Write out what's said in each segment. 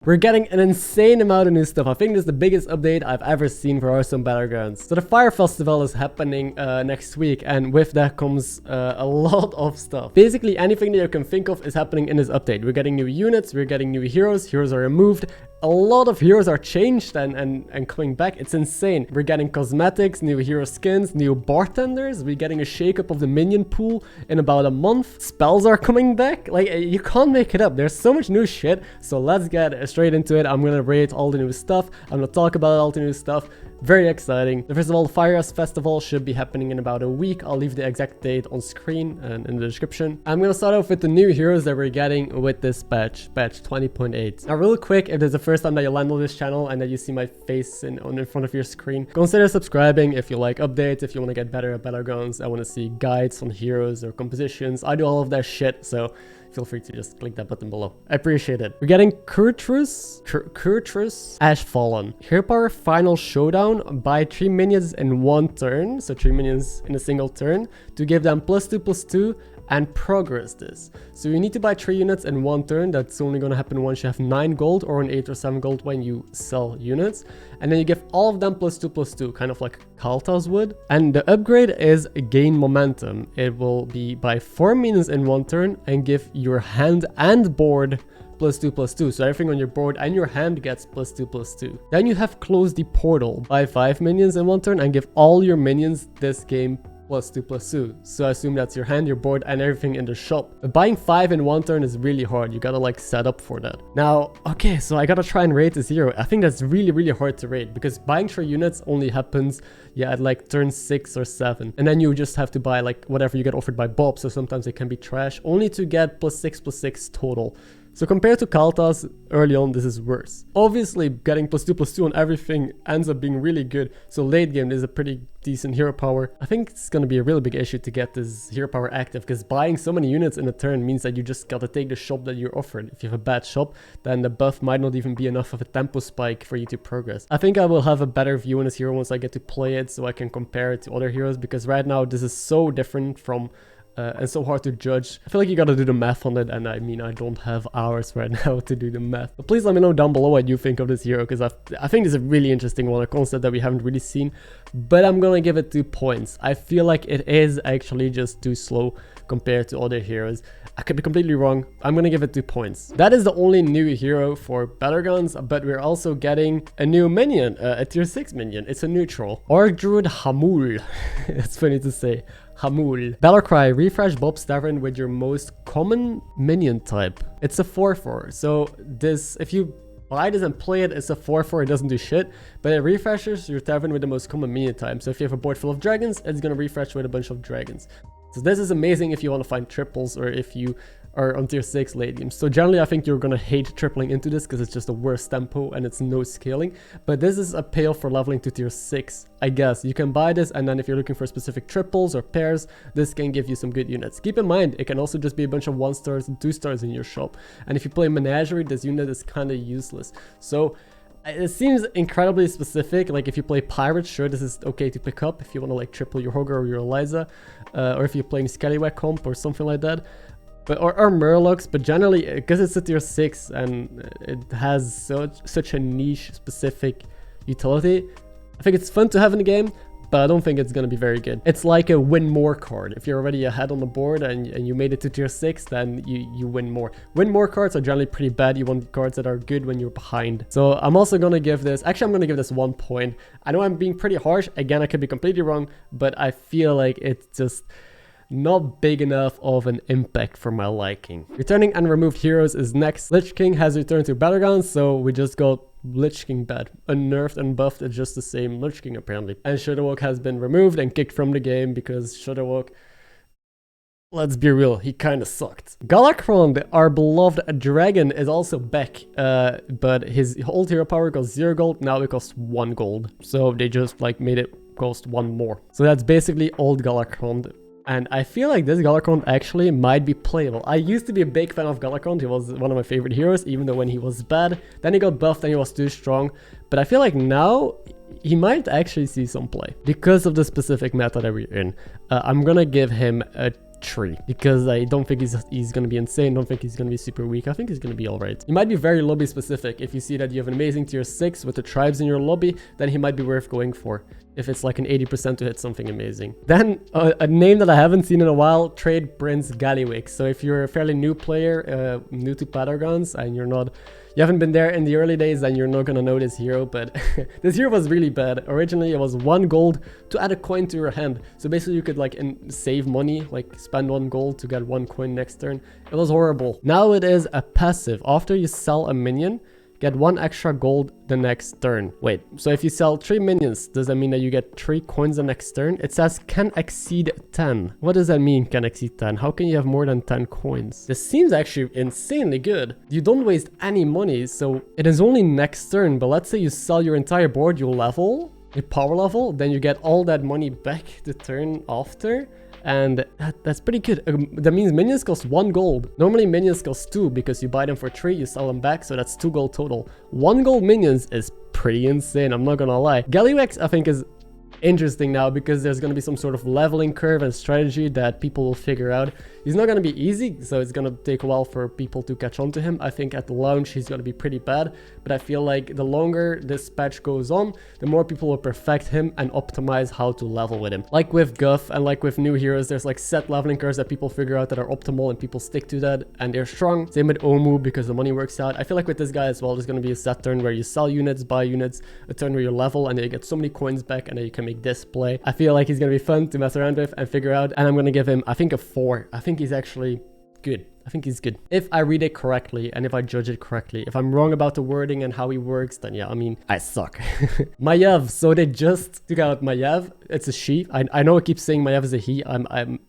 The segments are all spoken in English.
We're getting an insane amount of new stuff. I think this is the biggest update I've ever seen for Hearthstone Battlegrounds. So the Fire Festival is happening next week, and with that comes a lot of stuff. Basically anything that you can think of is happening in this update. We're getting new units, we're getting new heroes, heroes are removed. A lot of heroes are changed and coming back. It's insane. We're getting cosmetics, new hero skins, new bartenders. We're getting a shakeup of the minion pool in about a month. Spells are coming back. Like, you can't make it up. There's so much new shit. So let's get straight into it. I'm gonna rate all the new stuff. I'm gonna talk about all the new stuff. Very exciting. First of all, the Fire Festival should be happening in about a week. I'll leave the exact date on screen and in the description. I'm gonna start off with the new heroes that we're getting with this patch 20.8. Now, real quick, if there's the first time that you land on this channel and that you see my face in front of your screen, consider subscribing if you like updates, if you want to get better at Battlegrounds. I want to see guides on heroes or compositions. I do all of that shit, so feel free to just click that button below. I appreciate it. We're getting Kurtrus Ashfallen. Hero power final showdown. Buy 3 minions in one turn, so 3 minions in a single turn, to give them +2/+2 and progress this. So you need to buy 3 units in one turn. That's only going to happen once you have 9 gold or an 8 or 7 gold when you sell units. And then you give all of them +2/+2, kind of like Kaltas would. And the upgrade is gain momentum. It will be buy 4 minions in one turn and give your hand and board +2/+2. So everything on your board and your hand gets +2/+2. Then you have close the portal. Buy 5 minions in one turn and give all your minions this game +2/+2. So I assume that's your hand, your board, and everything in the shop. But buying 5 in one turn is really hard. You gotta like set up for that. Now, okay, so I gotta try and rate this hero. I think that's really hard to rate because buying 3 units only happens, yeah, at like turn 6 or 7. And then you just have to buy like whatever you get offered by Bob. So sometimes it can be trash, only to get +6/+6 total. So compared to Kaltas, early on, this is worse. Obviously, getting +2/+2 on everything ends up being really good. So late game, there's a pretty decent hero power. I think it's going to be a really big issue to get this hero power active, because buying so many units in a turn means that you just got to take the shop that you're offered. If you have a bad shop, then the buff might not even be enough of a tempo spike for you to progress. I think I will have a better view on this hero once I get to play it, so I can compare it to other heroes, because right now this is so different from and so hard to judge. I feel like you gotta do the math on it, and I mean, I don't have hours right now to do the math. But please let me know down below what you think of this hero, because I think this is a really interesting one, a concept that we haven't really seen. But I'm gonna give it 2 points. I feel like it is actually just too slow compared to other heroes. I could be completely wrong. I'm gonna give it 2 points. That is the only new hero for Battlegrounds, but we're also getting a new minion, a tier 6 minion. It's a neutral. Archdruid Hamuul. It's funny to say. Hamuul. Battlecry, refresh Bob's Tavern with your most common minion type. It's a 4/4. So this, if you buy this and play it, it's a 4/4. It doesn't do shit, but it refreshes your tavern with the most common minion type. So if you have a board full of dragons, it's gonna refresh with a bunch of dragons. So this is amazing if you want to find triples or if you are on tier 6 late game. So generally I think you're gonna hate tripling into this because it's just the worst tempo and it's no scaling. But this is a payoff for leveling to tier 6, I guess. You can buy this, and then if you're looking for specific triples or pairs, this can give you some good units. Keep in mind, it can also just be a bunch of 1 stars and 2 stars in your shop. And if you play Menagerie, this unit is kind of useless. So it seems incredibly specific. Like if you play Pirates, sure, this is okay to pick up if you want to like triple your Hogger or your Eliza, or if you're playing Scallywag comp or something like that. But, or Murlocs, but generally, because it's a tier 6 and it has such a niche specific utility, I think it's fun to have in the game, but I don't think it's going to be very good. It's like a win more card. If you're already ahead on the board and you made it to tier 6, then you win more. Win more cards are generally pretty bad. You want cards that are good when you're behind. So I'm also going to give this, actually I'm going to give this 1 point. I know I'm being pretty harsh. Again, I could be completely wrong, but I feel like it's just not big enough of an impact for my liking. Returning and removed heroes is next. Lich King has returned to Battlegrounds, so we just got Lich King bad. Unnerfed and buffed is just the same Lich King apparently. And Shudderwalk has been removed and kicked from the game because Shudderwalk, let's be real, he kind of sucked. Galakrond, our beloved dragon, is also back, but his old hero power cost 0 gold, now it costs 1 gold. So they just like made it cost 1 more. So that's basically old Galakrond. And I feel like this Galakrond actually might be playable. I used to be a big fan of Galakrond. He was one of my favorite heroes, even though when he was bad. Then he got buffed and he was too strong. But I feel like now he might actually see some play because of the specific meta that we're in. I'm gonna give him a 3 because I don't think he's gonna be insane. Don't think he's gonna be super weak. I think he's gonna be alright. He might be very lobby specific. If you see that you have an amazing tier 6 with the tribes in your lobby, then he might be worth going for if it's like an 80% to hit something amazing. Then a name that I haven't seen in a while, Trade Prince Gallywix. So if you're a fairly new player, new to Battlegrounds, and you haven't been there in the early days, then you're not gonna know this hero. But this hero was really bad. Originally it was 1 gold to add a coin to your hand, so basically you could like save money, like spend 1 gold to get 1 coin next turn. It was horrible. Now it is a passive. After you sell a minion, get 1 extra gold the next turn. Wait, so if you sell 3 minions, does that mean that you get 3 coins the next turn? It says can exceed 10. What does that mean, can exceed 10? How can you have more than 10 coins? This seems actually insanely good. You don't waste any money, so it is only next turn. But let's say you sell your entire board, you level, you power level, then you get all that money back the turn after. And that's pretty good. That means minions cost 1 gold. Normally minions cost 2 because you buy them for 3, you sell them back, so that's 2 gold total. 1 gold minions is pretty insane, I'm not gonna lie. Gallywix I think is interesting now because there's going to be some sort of leveling curve and strategy that people will figure out. He's not going to be easy, so it's going to take a while for people to catch on to him. I think at the launch he's going to be pretty bad, but I feel like the longer this patch goes on, the more people will perfect him and optimize how to level with him. Like with Guff and like with new heroes, there's like set leveling curves that people figure out that are optimal and people stick to that and they're strong. Same with Omu because the money works out. I feel like with this guy as well, there's going to be a set turn where you sell units, buy units, a turn where you level, and then you get so many coins back and then you can make this play. I feel like he's going to be fun to mess around with and figure out, and I'm going to give him, I think, a 4. I think he's actually good. I think he's good. If I read it correctly and if I judge it correctly. If I'm wrong about the wording and how he works, then yeah, I mean, I suck. Maiev. So they just took out Maiev. It's a she. I know I keep saying Maiev is a he. I'm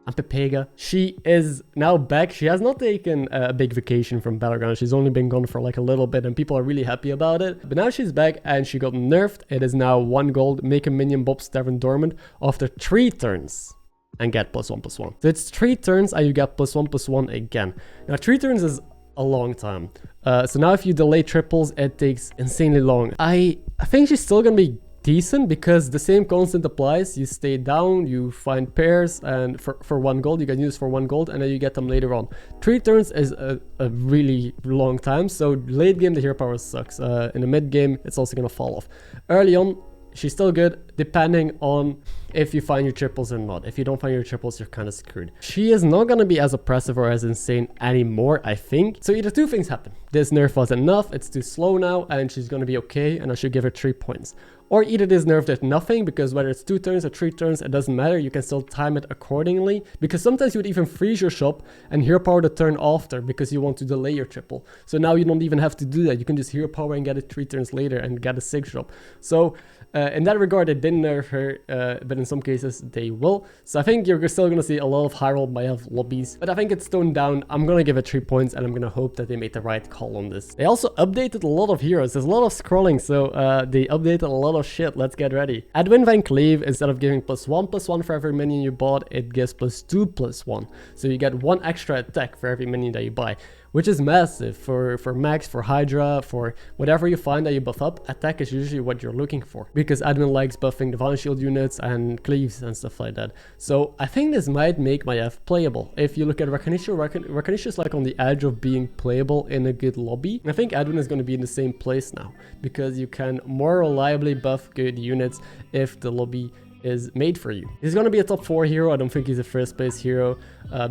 Pepega. She is now back. She has not taken a big vacation from Battlegrounds. She's only been gone for like a little bit and people are really happy about it. But now she's back and she got nerfed. It is now 1 gold. Make a minion Bob Stavern dormant after 3 turns and get +1/+1. So it's 3 turns and you get +1/+1 again. Now 3 turns is a long time. So now if you delay triples, it takes insanely long. I think she's still gonna be decent because the same constant applies. You stay down, you find pairs, and for 1 gold you can use for 1 gold and then you get them later on. 3 turns is a really long time, so late game the hero power sucks. In the mid game it's also gonna fall off. Early on she's still good depending on if you find your triples or not. If you don't find your triples, you're kind of screwed. She is not going to be as oppressive or as insane anymore, I think. So either 2 things happen. This nerf was enough, it's too slow now, and she's going to be okay, and I should give her 3 points. Or either this nerf did nothing, because whether it's 2 turns or 3 turns, it doesn't matter. You can still time it accordingly, because sometimes you would even freeze your shop and hero power the turn after because you want to delay your triple. So now you don't even have to do that. You can just hero power and get it 3 turns later and get a 6 drop. So in that regard, it didn't nerf her, but in some cases they will. So I think you're still going to see a lot of high roll Maiev lobbies, but I think it's toned down. I'm going to give it 3 points and I'm going to hope that they made the right call on this. They also updated a lot of heroes. There's a lot of scrolling, so they updated a lot of shit. Let's get ready. Edwin Van Cleave, instead of giving +1/+1 for every minion you bought, it gives +2/+1. So you get 1 extra attack for every minion that you buy, which is massive for Max, for Hydra, for whatever you find that you buff up. Attack is usually what you're looking for because admin likes buffing Divine Shield units and cleaves and stuff like that. So I think this might make Maiev playable. If you look at Recognition is like on the edge of being playable in a good lobby. I think Edwin is going to be in the same place now because you can more reliably buff good units if the lobby is made for you. He's going to be a top 4 hero. I don't think he's a first place hero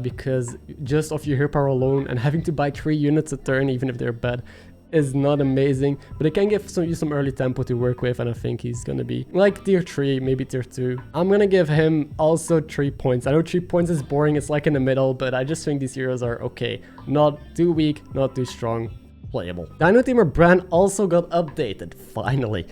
because just off your hero power alone and having to buy 3 units a turn, even if they're bad, is not amazing, but it can give you some early tempo to work with, and I think he's going to be like tier 3, maybe tier 2. I'm going to give him also 3 points. I know 3 points is boring, it's like in the middle, but I just think these heroes are okay. Not too weak, not too strong. Playable. Dino Tamer Bran also got updated, finally.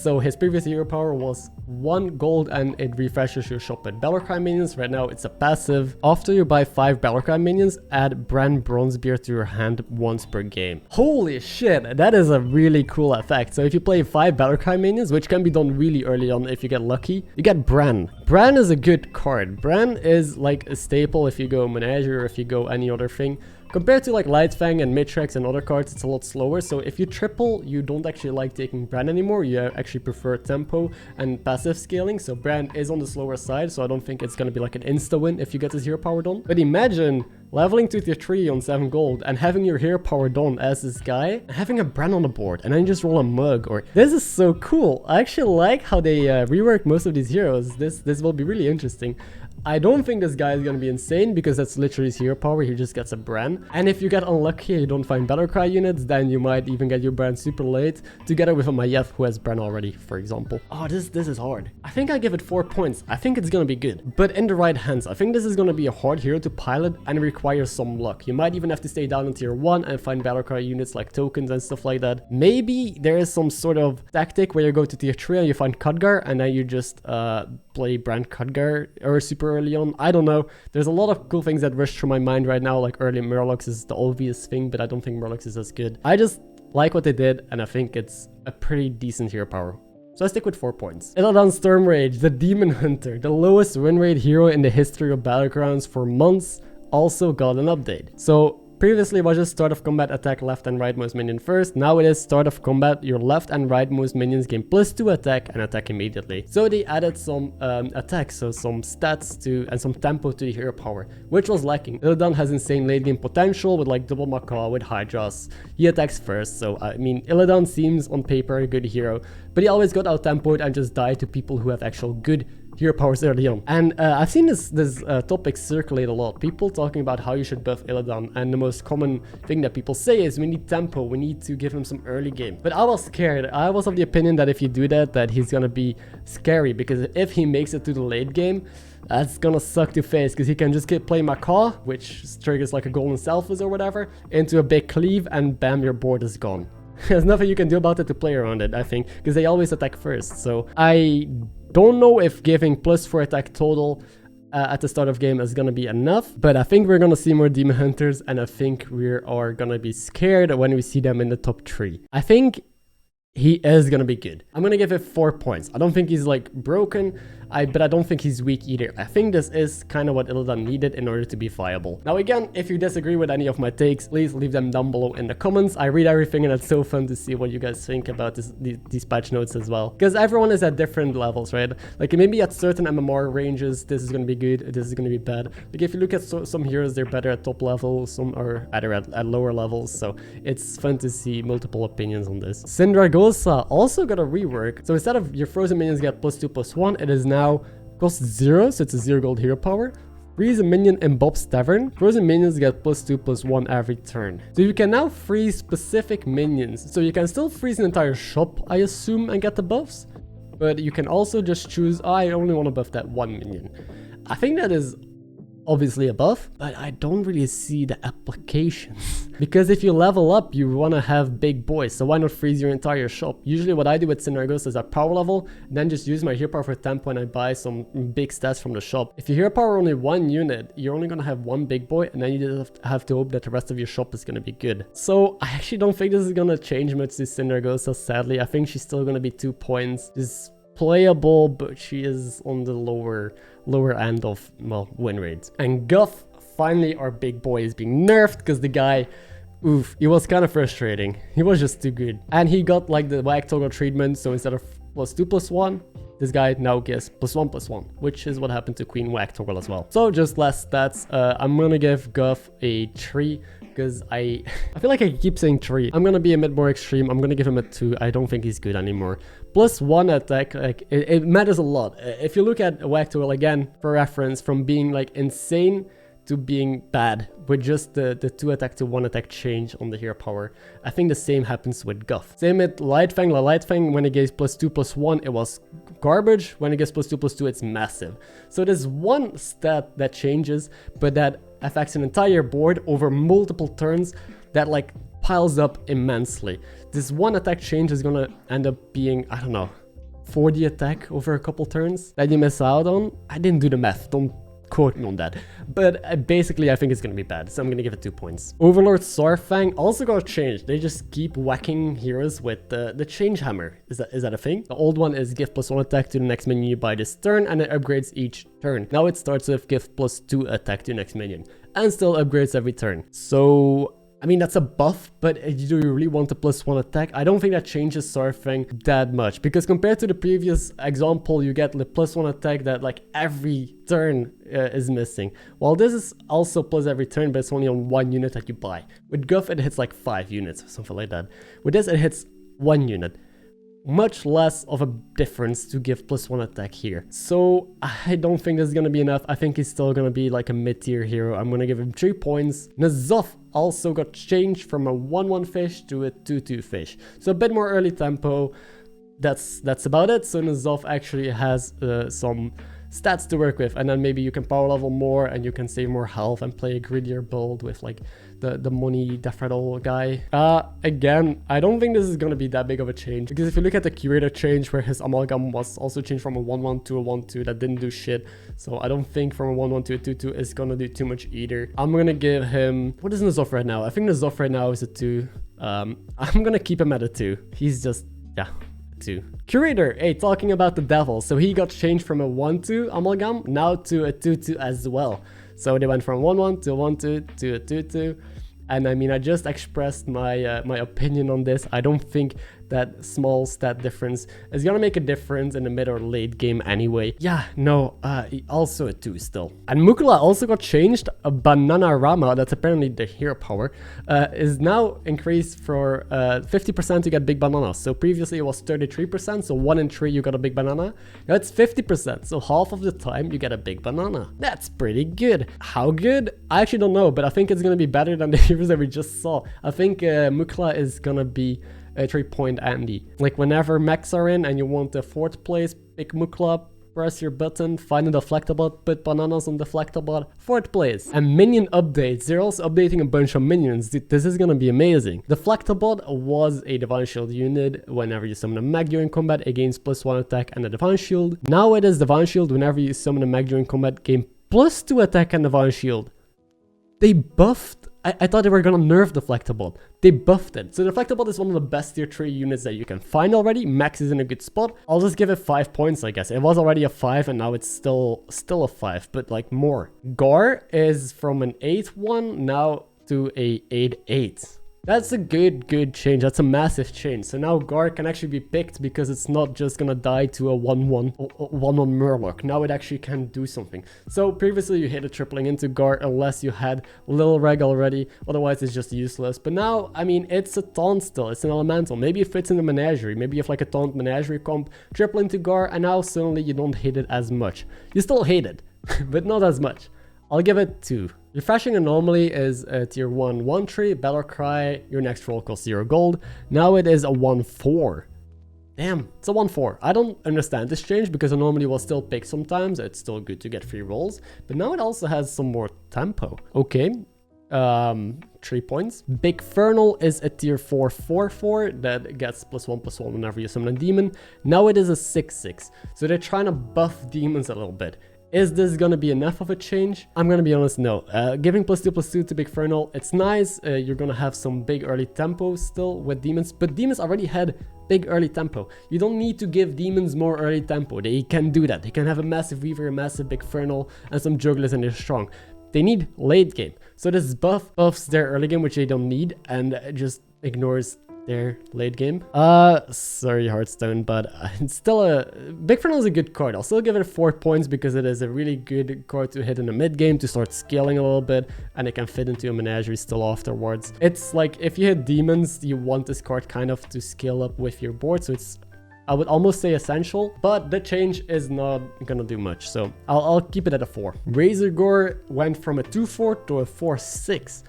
So his previous hero power was 1 gold and it refreshes your shop with Galakrond minions. Right now it's a passive. After you buy 5 Galakrond minions, add Bran Bronzebeard to your hand once per game. Holy shit, that is a really cool effect. So if you play 5 Galakrond minions, which can be done really early on if you get lucky, you get Bran. Bran is a good card. Bran is like a staple if you go Menagerie or if you go any other thing. Compared to like Lightfang and Matrix and other cards, it's a lot slower. So if you triple, you don't actually like taking Brand anymore. You actually prefer tempo and passive scaling. So Brand is on the slower side, so I don't think it's gonna be like an insta win if you get this hero power done. But imagine leveling to tier 3 on 7 gold and having your hero power done as this guy, and having a Brand on the board, and then just roll a mug. Or this is so cool. I actually like how they rework most of these heroes. This will be really interesting. I don't think this guy is gonna be insane because that's literally his hero power. He just gets a Brand. And if you get unlucky and you don't find Battlecry units, then you might even get your Brand super late together with a Maiev who has Brand already, for example. Oh, this is hard. I think I give it 4 points. I think it's gonna be good. But in the right hands, I think this is gonna be a hard hero to pilot and requires some luck. You might even have to stay down in tier 1 and find Battlecry units like tokens and stuff like that. Maybe there is some sort of tactic where you go to tier 3 and you find Khadgar and then you just play Brand Khadgar or super early on. I don't know. There's a lot of cool things that rush through my mind right now, like early Murlocs is the obvious thing, but I don't think Murlocs is as good. I just like what they did, and I think it's a pretty decent hero power. So I stick with 4 points. Illidan Stormrage, the Demon Hunter, the lowest win rate hero in the history of Battlegrounds for months, also got an update. So previously it was just start of combat, attack left and rightmost minion first. Now it is start of combat, your left and rightmost minions gain +2 attack and attack immediately. So they added some attacks, so some stats to and some tempo to the hero power, which was lacking. Illidan has insane late game potential with like double Macaw with Hydras. He attacks first, so I mean Illidan seems on paper a good hero, but he always got out tempoed and just died to people who have actual good hero powers early on. And I've seen this topic circulate a lot. People talking about how you should buff Illidan, and the most common thing that people say is we need tempo, we need to give him some early game. But I was scared. I was of the opinion that if you do that he's gonna be scary, because if he makes it to the late game, that's gonna suck to face, because he can just play Macaw, which triggers like a golden selfless or whatever, into a big cleave, and bam, your board is gone. There's nothing you can do about it to play around it, I think, because they always attack first. So I don't know if giving +4 attack total at the start of game is gonna be enough, but I think we're gonna see more Demon Hunters, and I think we are gonna be scared when we see them in the top 3. I think he is gonna be good. I'm gonna give it 4 points. I don't think he's like broken, but I don't think he's weak either. I think this is kind of what Illidan needed in order to be viable. Now again, if you disagree with any of my takes, please leave them down below in the comments. I read everything, and it's so fun to see what you guys think about these patch notes as well, because everyone is at different levels, right? Like maybe at certain MMR ranges this is gonna be good, this is gonna be bad. Like if you look at some heroes, they're better at top level, some are better at lower levels, so it's fun to see multiple opinions on this. Syndragosa also got a rework, so instead of your frozen minions get +2/+1, it is now cost 0, so it's a 0 gold hero power. Freeze a minion in Bob's Tavern. Frozen minions get +2/+1 every turn. So you can now freeze specific minions. So you can still freeze an entire shop, I assume, and get the buffs. But you can also just choose, I only want to buff that one minion. I think that is obviously a buff, but I don't really see the applications. Because if you level up, you want to have big boys, so why not freeze your entire shop? Usually what I do with Syndragosa is I power level, then just use my hero power for tempo and I buy some big stats from the shop. If you hero power only one unit, you're only going to have one big boy, and then you just have to hope that the rest of your shop is going to be good. So I actually don't think this is going to change much to Syndragosa, sadly. I think she's still going to be 2 points. Just playable, but she is on the lower end of, well, win rates. And Guff, finally our big boy is being nerfed, because the guy, oof, it was kind of frustrating. He was just too good. And he got like the whack toggle treatment, so instead of +2/+1, this guy now gets +1/+1, which is what happened to Queen Whack Toggle as well. So just less stats. I'm gonna give Guff a 3, because I feel like I keep saying 3. I'm gonna be a bit more extreme. I'm gonna give him a 2. I don't think he's good anymore. +1 attack, like it matters a lot. If you look at Whack Toggle again, for reference, from being like insane to being bad with just the 2 attack to 1 attack change on the hero power. I think the same happens with Guff. Same with Lightfang. Lightfang, when it gets +2/+1, it was garbage. When it gets +2/+2, it's massive. So there's one stat that changes, but that affects an entire board over multiple turns, that like piles up immensely. This one attack change is gonna end up being, I don't know, 40 attack over a couple turns that you miss out on. I didn't do the math, don't quote me on that, but basically I think it's gonna be bad, so I'm gonna give it 2 points. Overlord Sarfang also got changed. They just keep whacking heroes with the change hammer. Is that a thing? The old one is give +1 attack to the next minion you buy this turn, and it upgrades each turn. Now it starts with give +2 attack to the next minion. and still upgrades every turn. So I mean, that's a buff, but do you really want a +1 attack? I don't think that changes surfing that much, because compared to the previous example, you get the +1 attack that like every turn is missing. While this is also plus every turn, but it's only on 1 unit that you buy. With Guff, it hits like 5 units or something like that. With this, it hits 1 unit. Much less of a difference to give +1 attack here. So I don't think this is gonna be enough. I think he's still gonna be like a mid-tier hero. I'm gonna give him 3 points. N'Zoth also got changed from a 1/1 fish to a 2/2 fish. So a bit more early tempo. That's about it. So N'Zoth actually has some stats to work with, and then maybe you can power level more and you can save more health and play a greedier build with like the money Defradol guy. Again, I don't think this is gonna be that big of a change, because if you look at the curator change where his amalgam was also changed from a 1/1 to a 1/2, that didn't do shit. So I don't think from a 1/1 to a 2/2 is gonna do too much either. I'm gonna give him, what is N'Zoth right now? I think N'Zoth right now is a 2. I'm gonna keep him at a 2. He's just, yeah, 2. Curator, hey, talking about the devil. So he got changed from a 1/2 amalgam now to a 2/2 as well. So they went from 1/1 to a 1/2 to a 2/2. And I mean, I just expressed my my opinion on this. I don't think that small stat difference is gonna make a difference in the mid or late game anyway. Yeah, no, also a 2 still. And Mukula also got changed. A Banana Rama, that's apparently the hero power, is now increased for 50% to get big bananas. So previously it was 33%, so 1 in 3 you got a big banana. Now it's 50%, so half of the time you get a big banana. That's pretty good. How good? I actually don't know, but I think it's gonna be better than the heroes that we just saw. I think Mukla is gonna be a 3-point Andy. Like whenever mechs are in and you want the 4th place, pick Mukla, press your button, find a Deflectabot, put bananas on Deflectabot, 4th place. And minion updates, they're also updating a bunch of minions. This is gonna be amazing. Deflectabot was a Divine Shield unit whenever you summon a mech during combat, against +1 attack and a Divine Shield. Now it is Divine Shield whenever you summon a mech during combat, gain +2 attack and Divine Shield. They buffed, I thought they were gonna nerf Deflectabot. They buffed it. So Deflectabot is one of the best tier 3 units that you can find already. Max is in a good spot. I'll just give it 5 points, I guess. It was already a 5 and now it's still a 5, but like more. Gar is from an 8/1 now to a 8/8. That's a good change. That's a massive change. So now Gar can actually be picked because it's not just gonna die to a 1/1 Murloc. Now it actually can do something. So previously you hated tripling into Gar unless you had Lil Reg already. Otherwise it's just useless. But now, I mean, it's a taunt still. It's an elemental. Maybe it fits in the menagerie. Maybe you have like a taunt menagerie comp, triple into Gar, and now suddenly you don't hate it as much. You still hate it, but not as much. I'll give it 2. Refreshing Anomaly is a tier 1 1/3, Battle Cry, your next roll costs 0 gold. Now it is a 1/4. Damn, it's a 1/4. I don't understand this change because Anomaly will still pick sometimes. It's still good to get free rolls, but now it also has some more tempo. Okay, 3 points. Big Fernal is a tier 4 4/4 that gets +1/+1 whenever you summon a demon. Now it is a 6/6. So they're trying to buff demons a little bit. Is this gonna be enough of a change? I'm gonna be honest, no. Giving +2/+2 to Big Fernal, it's nice. You're gonna have some big early tempo still with demons, but demons already had big early tempo. You don't need to give demons more early tempo. They can do that. They can have a massive Weaver, a massive Big Fernal, and some jugglers, and they're strong. They need late game. So this buffs their early game, which they don't need, and just ignores their late game. Sorry Hearthstone, but it's still a... Big Fernal is a good card. I'll still give it 4 points because it is a really good card to hit in the mid game to start scaling a little bit, and it can fit into a menagerie still afterwards. It's like if you hit demons, you want this card kind of to scale up with your board, so it's, I would almost say essential, but the change is not gonna do much, so I'll keep it at a 4. Razor Gore went from a 2/4 to a 4/6.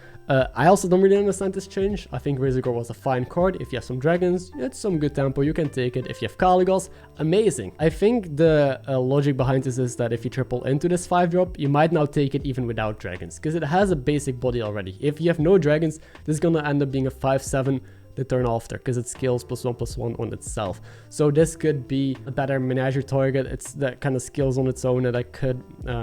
I also don't really understand this change. I think Razor Gore was a fine card. If you have some dragons, it's some good tempo, you can take it. If you have Caligos, amazing. I think the logic behind this is that if you triple into this 5-drop, you might now take it even without dragons, because it has a basic body already. If you have no dragons, this is gonna end up being a 5/7 the turn after, because it scales +1/+1 on itself. So this could be a better menagerie target. It's that kind of skills on its own that could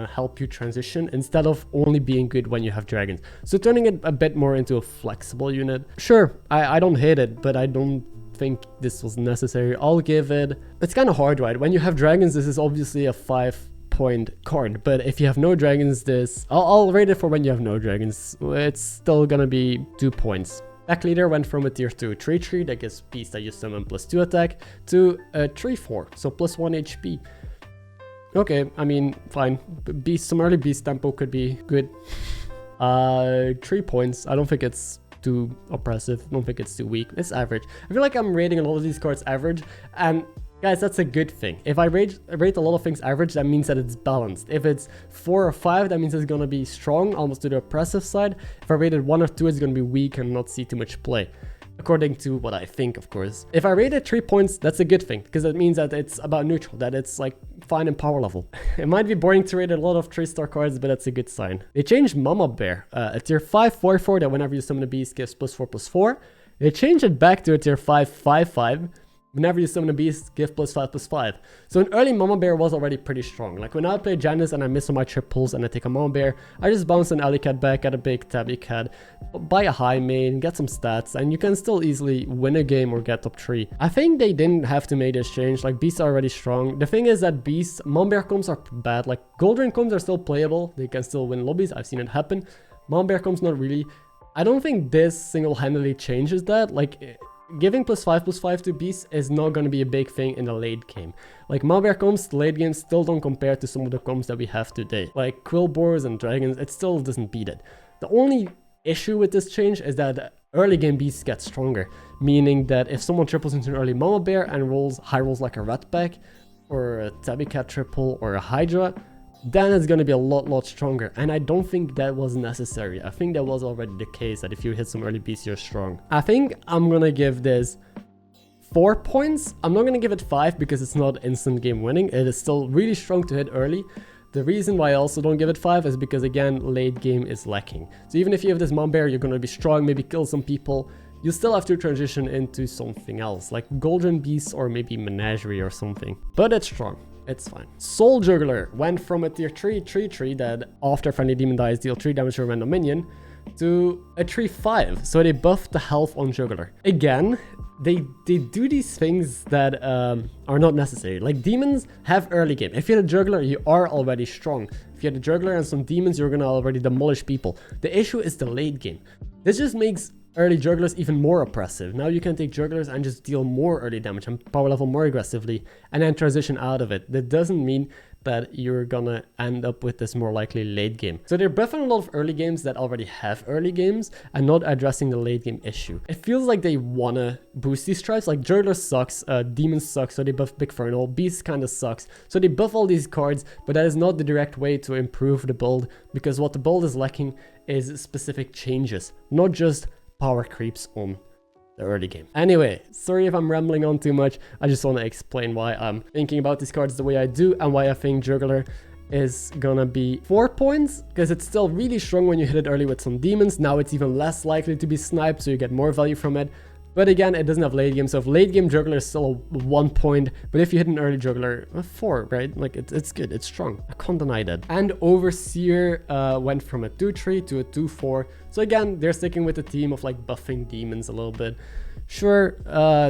help you transition instead of only being good when you have dragons. So turning it a bit more into a flexible unit. Sure, I don't hate it, but I don't think this was necessary. I'll give it... It's kind of hard, right? When you have dragons, this is obviously a 5 3-point card, but if you have no dragons, I'll rate it for when you have no dragons. It's still gonna be 2 points. Pack leader went from a tier 2 3-3 that gives beast that you summon +2 attack to a 3-4, so +1 HP. Okay, I mean, fine. Beast, some early beast tempo could be good. 3 points. I don't think it's too oppressive. I don't think it's too weak. It's average. I feel like I'm rating a lot of these cards average, and guys, that's a good thing. If I rate a lot of things average, that means that it's balanced. If it's 4 or 5, that means it's gonna be strong, almost to the oppressive side. If I rated 1 or 2, it's gonna be weak and not see too much play. According to what I think, of course. If I rate it 3 points, that's a good thing, because it means that it's about neutral, that it's like fine in power level. It might be boring to rate a lot of 3-star cards, but that's a good sign. They changed Mama Bear, a tier 5 4-4 that whenever you summon a beast gives +4/+4. They changed it back to a tier 5 5-5. Whenever you summon a beast, give +5/+5. So an early Mama Bear was already pretty strong. Like when I play Janice and I miss on my triples and I take a Mama Bear, I just bounce an Alley Cat back, get a big Tabby Cat, buy a high main, get some stats, and you can still easily win a game or get top 3. I think they didn't have to make this change, like beasts are already strong. The thing is that beasts, Mama Bear combs are bad, like Gold Ring combs are still playable, they can still win lobbies, I've seen it happen. Mama Bear combs not really. I don't think this single-handedly changes that, like giving +5/+5 to beasts is not going to be a big thing in the late game. Like Mama Bear combs, the late game still don't compare to some of the combs that we have today. Like Quill Boars and Dragons, it still doesn't beat it. The only issue with this change is that early game beasts get stronger, meaning that if someone triples into an early Mama Bear and high rolls like a Ratpack, or a Tabby Cat triple, or a Hydra, then it's going to be a lot stronger, and I don't think that was necessary. I think that was already the case, that if you hit some early beasts, you're strong. I think I'm going to give this 4 points. I'm not going to give it 5 because it's not instant game winning. It is still really strong to hit early. The reason why I also don't give it 5 is because, again, late game is lacking. So even if you have this Mom Bear, you're going to be strong, maybe kill some people. You still have to transition into something else, like Golden Beast or maybe Menagerie or something. But it's strong. It's fine. Soul Juggler went from a tier 3 3-3 that after Friendly Demon dies deal 3 damage to a random minion to a 3-5. So they buffed the health on Juggler. Again, they do these things that are not necessary. Like demons have early game. If you're a juggler, you are already strong. If you had a juggler and some demons, you're gonna already demolish people. The issue is the late game. This just makes early jugglers even more oppressive. Now you can take jugglers and just deal more early damage and power level more aggressively and then transition out of it. That doesn't mean that you're gonna end up with this more likely late game. So they're buffing a lot of early games that already have early games and not addressing the late game issue. It feels like they wanna boost these stripes. Like Juggler sucks, Demons suck, so they buff Big Fernal, Beast kinda sucks, so they buff all these cards, but that is not the direct way to improve the build, because what the build is lacking is specific changes, not just power creeps on the early game. Anyway, sorry if I'm rambling on too much. I just want to explain why I'm thinking about these cards the way I do and why I think Juggler is gonna be 4 points, because it's still really strong when you hit it early with some demons. Now it's even less likely to be sniped, so you get more value from it. But again, it doesn't have late game, so if late game Juggler is still a 1 point, but if you hit an early Juggler, a 4, right? Like it's good, it's strong. I can't deny that. And Overseer went from a 2-3 to a 2-4. So again, they're sticking with the theme of like buffing demons a little bit. Sure,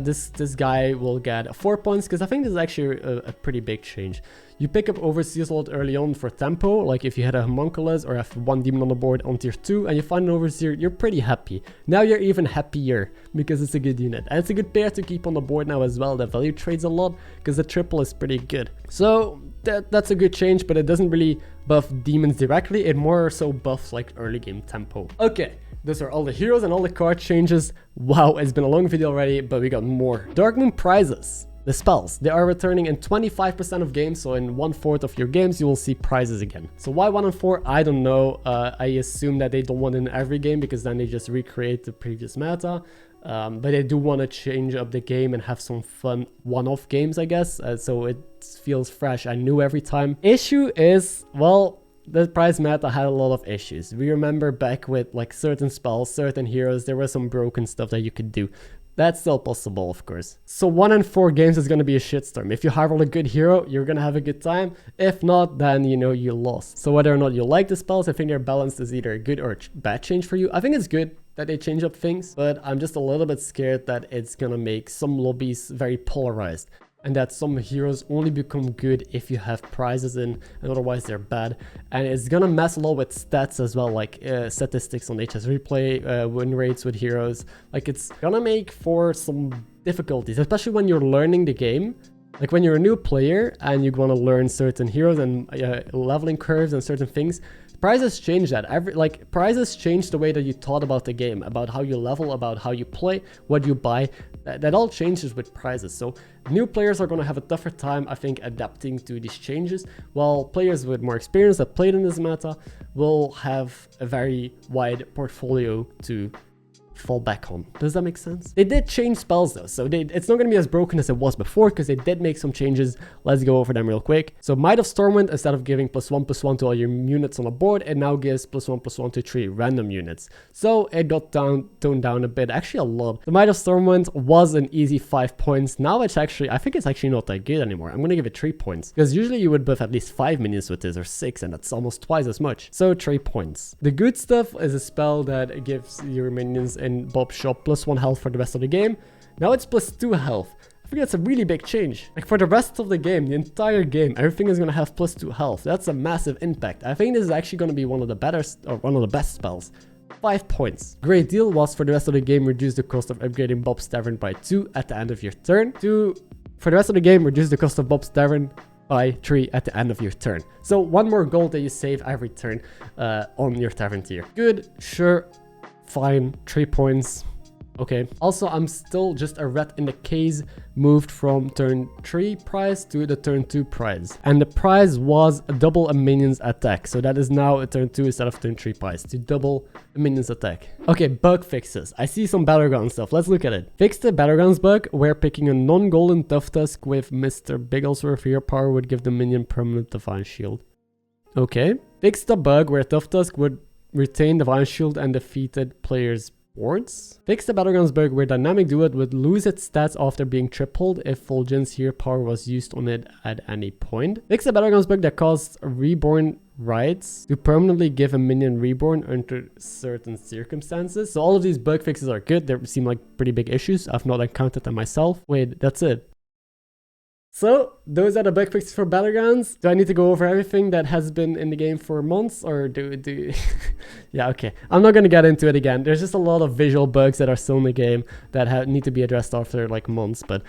this guy will get 4 points, because I think this is actually a pretty big change. You pick up Overseers a lot early on for tempo, like if you had a Homunculus or have one demon on the board on tier 2 and you find an Overseer, you're pretty happy. Now you're even happier because it's a good unit. And it's a good pair to keep on the board now as well. The value trades a lot because the triple is pretty good. So that's a good change, but it doesn't really buff demons directly. It more so buffs like early game tempo. Okay. Those are all the heroes and all the card changes. Wow, it's been a long video already, but we got more. Darkmoon Prizes. The spells, they are returning in 25% of games, so in 1/4 of your games you will see prizes again. So why 1 in 4? I don't know. I assume that they don't want it in every game, because then they just recreate the previous meta. But they do want to change up the game and have some fun one-off games, I guess, so it feels fresh and new every time. Issue is, well, the prize meta had a lot of issues. We remember back with like certain spells, certain heroes, there was some broken stuff that you could do. That's still possible, of course. So 1 in 4 games is going to be a shitstorm. If you high roll a good hero, you're going to have a good time. If not, then you know you lost. So whether or not you like the spells, I think they're balanced is either a good or bad change for you. I think it's good that they change up things, but I'm just a little bit scared that it's going to make some lobbies very polarized. and that some heroes only become good if you have prizes in, and otherwise they're bad. And it's gonna mess a lot with stats as well, like statistics on HS replay, win rates with heroes. Like, it's gonna make for some difficulties, especially when you're learning the game. Like when you're a new player and you want to learn certain heroes and leveling curves and certain things, prizes change that. Prizes change the way that you thought about the game, about how you level, about how you play, what you buy. That all changes with prizes. So new players are going to have a tougher time, I think, adapting to these changes, while players with more experience that played in this meta will have a very wide portfolio to fall back on. Does that make sense? They did change spells though, so it's not going to be as broken as it was before, because they did make some changes. Let's go over them real quick. So Might of Stormwind, instead of giving +1/+1 to all your units on the board, it now gives +1/+1 to 3 random units. So it got toned down a bit, actually a lot. The Might of Stormwind was an easy 5 points. Now it's actually, I think it's actually not that good anymore. I'm going to give it 3 points, because usually you would buff at least 5 minions with this, or 6, and that's almost twice as much. So 3 points. The good stuff is a spell that gives your minions in Bob's shop +1 health for the rest of the game. Now it's +2 health. I think that's a really big change. Like for the rest of the game, the entire game, everything is going to have +2 health. That's a massive impact. I think this is actually going to be one of the better, or one of the best spells. 5 points. Great deal was for the rest of the game, reduce the cost of upgrading Bob's Tavern by 2 at the end of your turn. For the rest of the game, reduce the cost of Bob's Tavern by 3 at the end of your turn. So 1 more gold that you save every turn on your Tavern tier. Good, sure, fine, 3 points. Okay. Also, I'm still just a rat in the case, moved from turn 3 prize to the turn 2 prize. And the prize was double a minion's attack. So that is now a turn 2 instead of turn 3 prize, to double a minion's attack. Okay, bug fixes. I see some Battleground stuff. Let's look at it. Fix the Battlegrounds bug where picking a non-golden Tough Tusk with Mr. Bigglesworth hero power would give the minion permanent Divine Shield. Okay. Fix the bug where Tough Tusk would retain Divine Shield and defeated players' boards. Fix the Battlegrounds bug where Dynamic Duet would lose its stats after being tripled if Fulgen's hero power was used on it at any point. Fix the Battlegrounds bug that caused Reborn rights to permanently give a minion reborn under certain circumstances. So all of these bug fixes are good. They seem like pretty big issues. I've not encountered them myself. Wait, that's it. So, those are the bug fixes for Battlegrounds. Do I need to go over everything that has been in the game for months, or do yeah, okay. I'm not going to get into it again. There's just a lot of visual bugs that are still in the game that need to be addressed after like months, but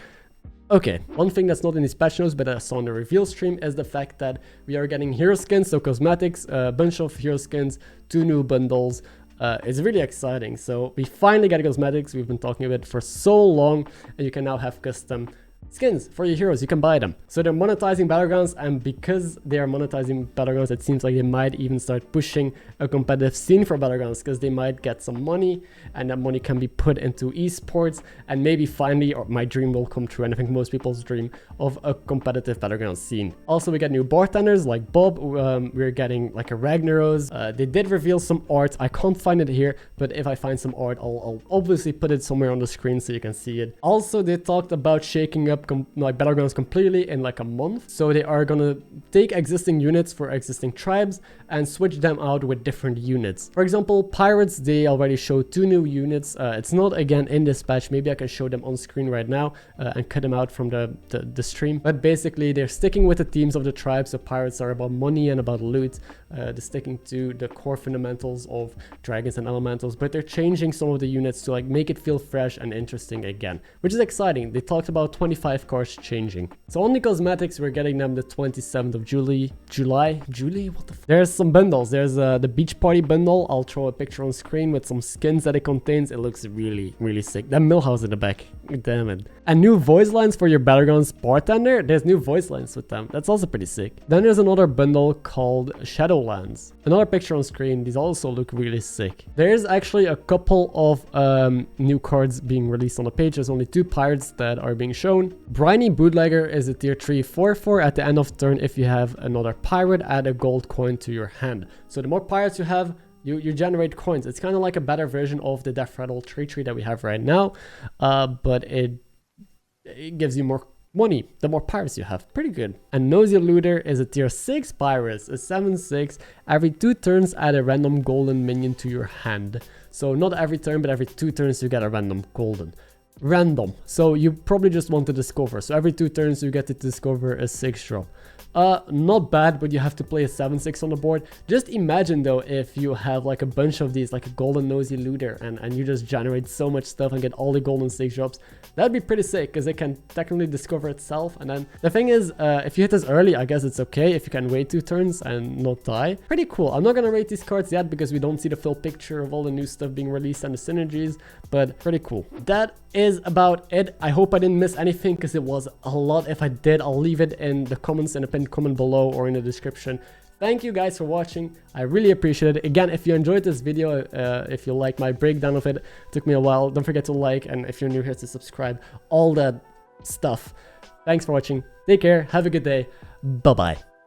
okay. One thing that's not in these patch notes, but I saw in the reveal stream, is the fact that we are getting hero skins, so cosmetics, a bunch of hero skins, 2 new bundles. It's really exciting. So, we finally get cosmetics. We've been talking about it for so long, and you can now have custom skins for your heroes. You can buy them. So they're monetizing Battlegrounds, and because they are monetizing Battlegrounds, it seems like they might even start pushing a competitive scene for Battlegrounds, because they might get some money, and that money can be put into esports, and maybe finally, or my dream will come true, and I think most people's dream, of a competitive Battlegrounds scene. Also, we get new bartenders like Bob. We're getting like a Ragnaros. They did reveal some art. I can't find it here, but if I find some art, I'll obviously put it somewhere on the screen so you can see it. Also, they talked about shaking up like Battlegrounds completely in like a month. So they are gonna take existing units for existing tribes and switch them out with different units. For example, pirates, they already showed 2 new units. It's not again in this patch. Maybe I can show them on screen right now and cut them out from the stream. But basically, they're sticking with the themes of the tribes. So pirates are about money and about loot. They're sticking to the core fundamentals of dragons and elementals, but they're changing some of the units to like make it feel fresh and interesting again, which is exciting. They talked about 25 cards changing. So on the cosmetics, we're getting them the 27th of July, what the f. There's some bundles. There's the beach party bundle. I'll throw a picture on screen with some skins that it contains. It looks really, really sick. That millhouse in the back, damn it. And new voice lines for your Battlegrounds bartender. There's new voice lines with them. That's also pretty sick. Then there's another bundle called Shadowlands. Another picture on screen. These also look really sick. There's actually a couple of new cards being released on the page. There's only 2 pirates that are being shown. Briny Bootlegger is a tier 3 4/4. At the end of turn, if you have another pirate, add a gold coin to your hand. So the more pirates you have, you generate coins. It's kind of like a better version of the Death Rattle 3/3 that we have right now, but it gives you more money the more pirates you have. Pretty good. And Nosy Looter is a tier 6 pirates, a 7/6. Every 2 turns, add a random golden minion to your hand. So not every turn, but every 2 turns you get a random golden. random. So you probably just want to discover. So every 2 turns you get to discover a 6 drop. Not bad, but you have to play a 7/6 on the board. Just imagine though if you have like a bunch of these, like a golden nosy looter, and you just generate so much stuff and get all the golden 6 drops. That'd be pretty sick, because it can technically discover itself. And then the thing is, if you hit this early, I guess it's okay if you can wait 2 turns and not die. Pretty cool. I'm not gonna rate these cards yet because we don't see the full picture of all the new stuff being released and the synergies, but pretty cool. That is about it. I hope I didn't miss anything, because it was a lot. If I did, I'll leave it in the comments, in the pinned comment below or in the description. Thank you guys for watching. I really appreciate it. Again, if you enjoyed this video, if you like my breakdown of it, took me a while, don't forget to like, and if you're new here, to subscribe, all that stuff. Thanks for watching. Take care. Have a good day. Bye bye.